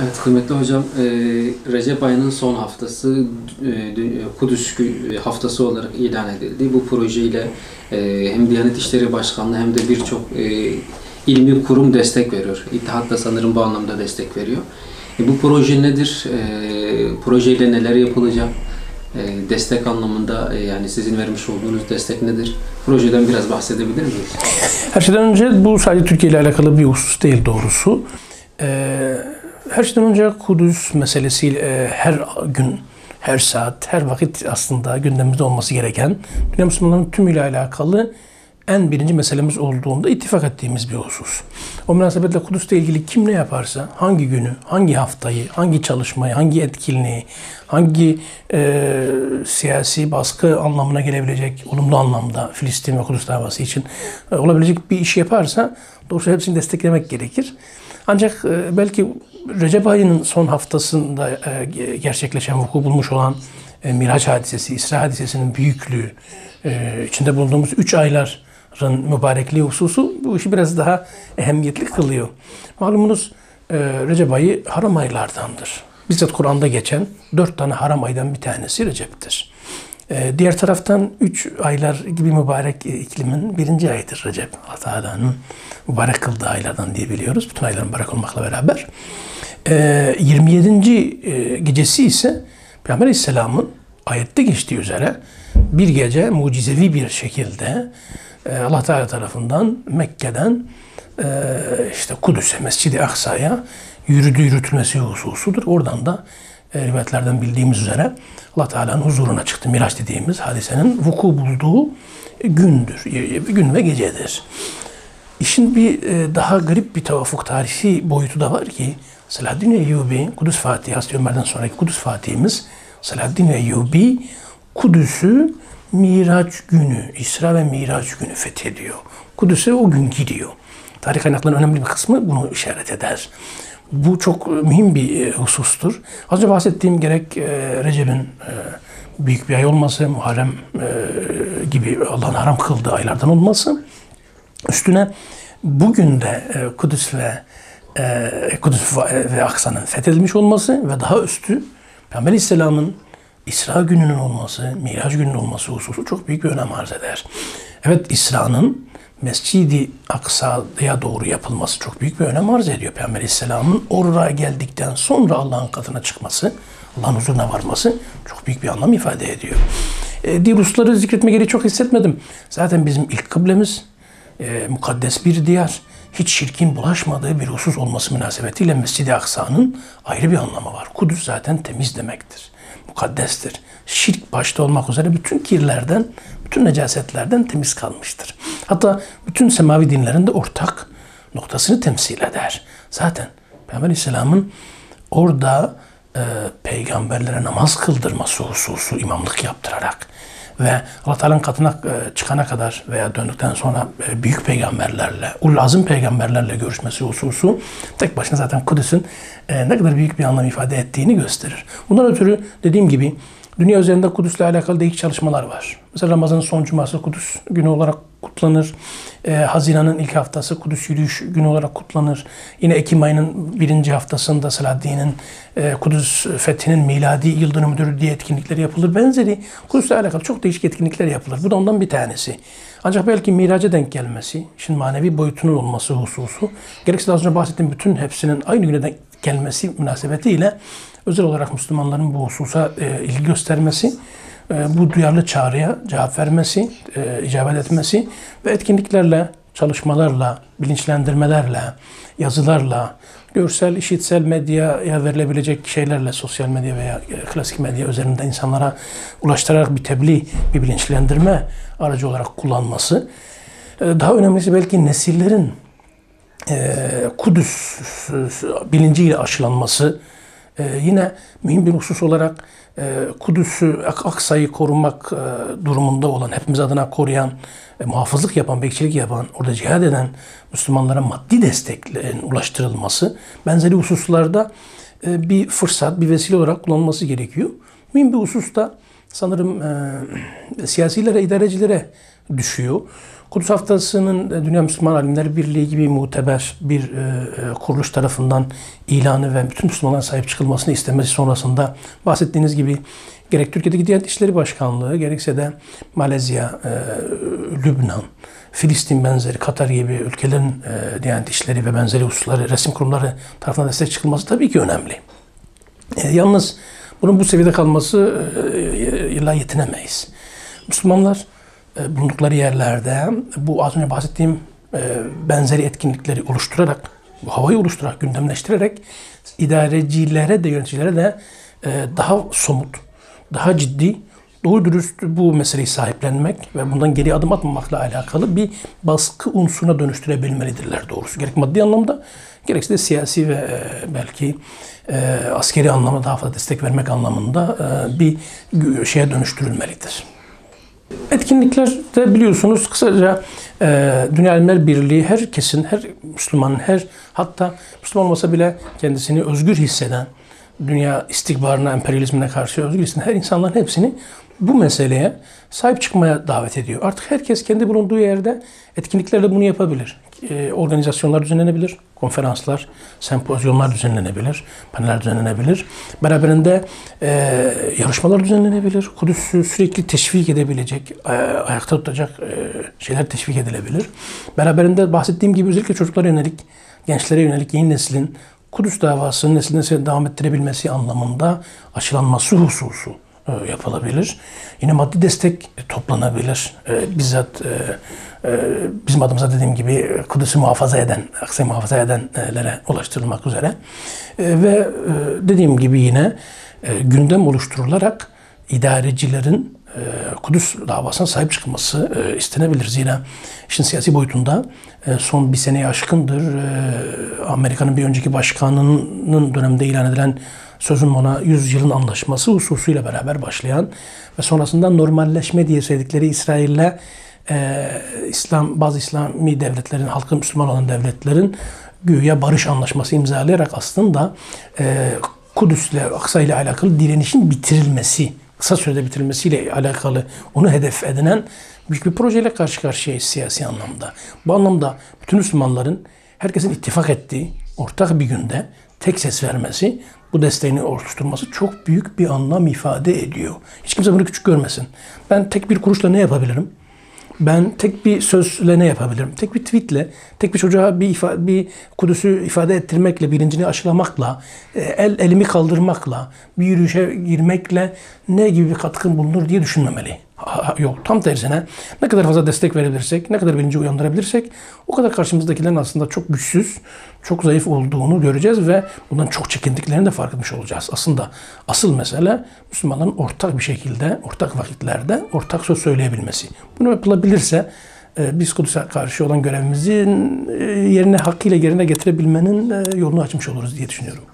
Evet kıymetli hocam, Recep ayının son haftası Kudüs haftası olarak ilan edildi. Bu projeyle hem Diyanet İşleri Başkanlığı hem de birçok ilmi kurum destek veriyor. İttihat da sanırım bu anlamda destek veriyor. Bu proje nedir? Projeyle neler yapılacak? Destek anlamında yani sizin vermiş olduğunuz destek nedir? Projeden biraz bahsedebilir miyiz? Her şeyden önce bu sadece Türkiye ile alakalı bir husus değil doğrusu. Her şeyden önce Kudüs meselesiyle her gün, her saat, her vakit aslında gündemimizde olması gereken, dünya Müslümanların tümüyle alakalı en birinci meselemiz olduğunda ittifak ettiğimiz bir husus. O münasebetle Kudüs'le ilgili kim ne yaparsa, hangi günü, hangi haftayı, hangi çalışmayı, hangi etkinliği, hangi siyasi baskı anlamına gelebilecek, olumlu anlamda Filistin ve Kudüs davası için olabilecek bir iş yaparsa doğrusu hepsini desteklemek gerekir. Ancak belki Recep ayının son haftasında gerçekleşen, vuku bulmuş olan Miraç hadisesi, İsra hadisesinin büyüklüğü, içinde bulunduğumuz 3 ayların mübarekliği hususu bu işi biraz daha ehemmiyetli kılıyor. Malumunuz Recep ayı haram aylardandır. Bizzat Kur'an'da geçen 4 tane haram aydan bir tanesi Recep'tir. Diğer taraftan 3 aylar gibi mübarek iklimin birinci ayıdır Recep. Allah Teala'nın mübarek kıldığı aylardan diye biliyoruz. Bütün aylar mübarek olmakla beraber. 27. Gecesi ise Peygamber Aleyhisselam'ın ayette geçtiği üzere bir gece mucizevi bir şekilde Allah Teala tarafından Mekke'den işte Kudüs'e, Mescid-i Aksa'ya yürütülmesi hususudur. Oradan da rivayetlerden bildiğimiz üzere Allah Teala'nın huzuruna çıktı. Miraç dediğimiz hadisenin vuku bulduğu gündür. Gün ve gecedir. İşin bir daha garip bir tevafuk tarihi boyutu da var ki Selahaddin Eyyubi, Kudüs Fatihi, Hazreti Ömer'den sonraki Kudüs Fatihimiz Selahaddin Eyyubi Kudüs'ü Miraç günü, İsra ve Miraç günü fethediyor. Kudüs'e o gün gidiyor. Tarih kaynaklarının önemli bir kısmı bunu işaret eder. Bu çok mühim bir husustur. Az önce bahsettiğim gerek Recep'in büyük bir ay olması, Muharrem gibi Allah'ın haram kıldığı aylardan olması, üstüne bugün de Kudüs ve Aksa'nın fethedilmiş olması ve daha üstü Peygamber Aleyhisselam'ın İsra gününün olması, Miraç gününün olması hususu çok büyük bir önem arz eder. Evet, İsra'nın Mescid-i Aksa'ya doğru yapılması çok büyük bir önem arz ediyor. Peygamber Aleyhisselam'ın oraya geldikten sonra Allah'ın katına çıkması, Allah'ın huzuruna varması çok büyük bir anlam ifade ediyor. Diğer hususları zikretme gereği çok hissetmedim. Zaten bizim ilk kıblemiz mukaddes bir diyar. Hiç şirkin bulaşmadığı bir husus olması münasebetiyle Mescid-i Aksa'nın ayrı bir anlamı var. Kudüs zaten temiz demektir. Mukaddestir. Şirk başta olmak üzere bütün kirlerden, bütün necasetlerden temiz kalmıştır. Hatta bütün semavi dinlerin de ortak noktasını temsil eder. Zaten Peygamber Aleyhisselam'ın orada peygamberlere namaz kıldırması hususu imamlık yaptırarak ve Allah Teala'nın katına çıkana kadar veya döndükten sonra büyük peygamberlerle, ulul azim peygamberlerle görüşmesi hususu tek başına zaten Kudüs'ün ne kadar büyük bir anlam ifade ettiğini gösterir. Bundan ötürü dediğim gibi dünya üzerinde Kudüs'le alakalı değişik çalışmalar var. Mesela Ramazan'ın son cuması Kudüs günü olarak kutlanır. Haziran'ın ilk haftası Kudüs yürüyüş günü olarak kutlanır. Yine Ekim ayının birinci haftasında Selahaddin'in Kudüs fethinin miladi yıl dönümüdür diye etkinlikler yapılır. Benzeri Kudüs'le alakalı çok değişik etkinlikler yapılır. Bu da ondan bir tanesi. Ancak belki miraca denk gelmesi, işin manevi boyutunun olması hususu, gerekse az önce bahsettiğim bütün hepsinin aynı güne denk gelmesi münasebetiyle özel olarak Müslümanların bu hususa ilgi göstermesi, bu duyarlı çağrıya cevap vermesi, icabet etmesi ve etkinliklerle, çalışmalarla, bilinçlendirmelerle, yazılarla, görsel, işitsel medyaya verilebilecek şeylerle, sosyal medya veya klasik medya üzerinde insanlara ulaştırarak bir tebliğ, bir bilinçlendirme aracı olarak kullanması. Daha önemlisi belki nesillerin Kudüs bilinciyle aşılanması, yine mühim bir husus olarak Kudüs'ü, Aksa'yı korumak durumunda olan, hepimiz adına koruyan, muhafızlık yapan, bekçilik yapan, orada cihad eden Müslümanlara maddi desteklerin ulaştırılması, benzeri hususlarda bir fırsat, bir vesile olarak kullanılması gerekiyor. Mühim bir husus da sanırım siyasilere, idarecilere düşüyor. Kudüs Haftası'nın Dünya Müslüman Alimler Birliği gibi muteber bir kuruluş tarafından ilanı ve bütün Müslümanlara sahip çıkılmasını istemesi sonrasında bahsettiğiniz gibi gerek Türkiye'deki Diyanet İşleri Başkanlığı, gerekse de Malezya, Lübnan, Filistin benzeri, Katar gibi ülkelerin Diyanet İşleri ve benzeri hususları, resim kurumları tarafından destek çıkılması tabii ki önemli. Yalnız bunun bu seviyede kalması ile yetinemeyiz. Müslümanlar bulundukları yerlerde bu az önce bahsettiğim benzeri etkinlikleri oluşturarak, bu havayı oluşturarak, gündemleştirerek idarecilere de yöneticilere de daha somut, daha ciddi, doğru dürüst bu meseleyi sahiplenmek ve bundan geri adım atmamakla alakalı bir baskı unsuruna dönüştürebilmelidirler doğrusu. Gerek maddi anlamda, gerekse de siyasi ve belki askeri anlamda daha fazla destek vermek anlamında bir şeye dönüştürülmelidir. Etkinliklerde biliyorsunuz kısaca Dünya Alimler Birliği herkesin, her Müslümanın, hatta Müslüman olmasa bile kendisini özgür hisseden, dünya istikbarına, emperyalizmine karşı özgür hisseden her insanların hepsini bu meseleye sahip çıkmaya davet ediyor. Artık herkes kendi bulunduğu yerde etkinliklerle bunu yapabilir. Organizasyonlar düzenlenebilir, konferanslar, sempozyumlar düzenlenebilir, paneller düzenlenebilir. Beraberinde yarışmalar düzenlenebilir. Kudüs'ü sürekli teşvik edebilecek, ayakta tutacak şeyler teşvik edilebilir. Beraberinde bahsettiğim gibi özellikle çocuklara yönelik, gençlere yönelik yeni neslin Kudüs davasının nesil nesile devam ettirebilmesi anlamında aşılanması hususu yapılabilir. Yine maddi destek toplanabilir. Bizzat bizim adımıza dediğim gibi Kudüs'ü muhafaza eden, Aksa'yı muhafaza edenlere ulaştırılmak üzere. Ve dediğim gibi yine gündem oluşturularak idarecilerin Kudüs davasına sahip çıkılması istenebilir. Zira işin siyasi boyutunda son bir seneye aşkındır Amerika'nın bir önceki başkanının döneminde ilan edilen sözün ona 100 yılın anlaşması hususuyla beraber başlayan ve sonrasında normalleşme diye söyledikleri İsrail'le bazı İslami devletlerin, halkı Müslüman olan devletlerin güya barış anlaşması imzalayarak aslında Kudüs'le, Aksa ile alakalı direnişin bitirilmesi, kısa sürede bitirilmesiyle alakalı onu hedef edinen büyük bir projeyle karşı karşıyayız siyasi anlamda. Bu anlamda bütün Müslümanların herkesin ittifak ettiği ortak bir günde tek ses vermesi, bu desteğini oluşturması çok büyük bir anlam ifade ediyor. Hiç kimse bunu küçük görmesin. Ben tek bir kuruşla ne yapabilirim? Ben tek bir sözle ne yapabilirim? Tek bir tweetle, tek bir çocuğa bir Kudüs'ü ifade ettirmekle, bilincini aşılamakla, elimi kaldırmakla, bir yürüyüşe girmekle ne gibi bir katkın bulunur diye düşünmemeli. Yok, tam tersine ne kadar fazla destek verebilirsek, ne kadar bilinci uyandırabilirsek o kadar karşımızdakilerin aslında çok güçsüz, çok zayıf olduğunu göreceğiz ve bundan çok çekindiklerini de fark etmiş olacağız. Aslında asıl mesele Müslümanların ortak bir şekilde, ortak vakitlerde ortak söz söyleyebilmesi. Bunu yapılabilirse biz Kudüs'e karşı olan görevimizin hakkıyla yerine getirebilmenin yolunu açmış oluruz diye düşünüyorum.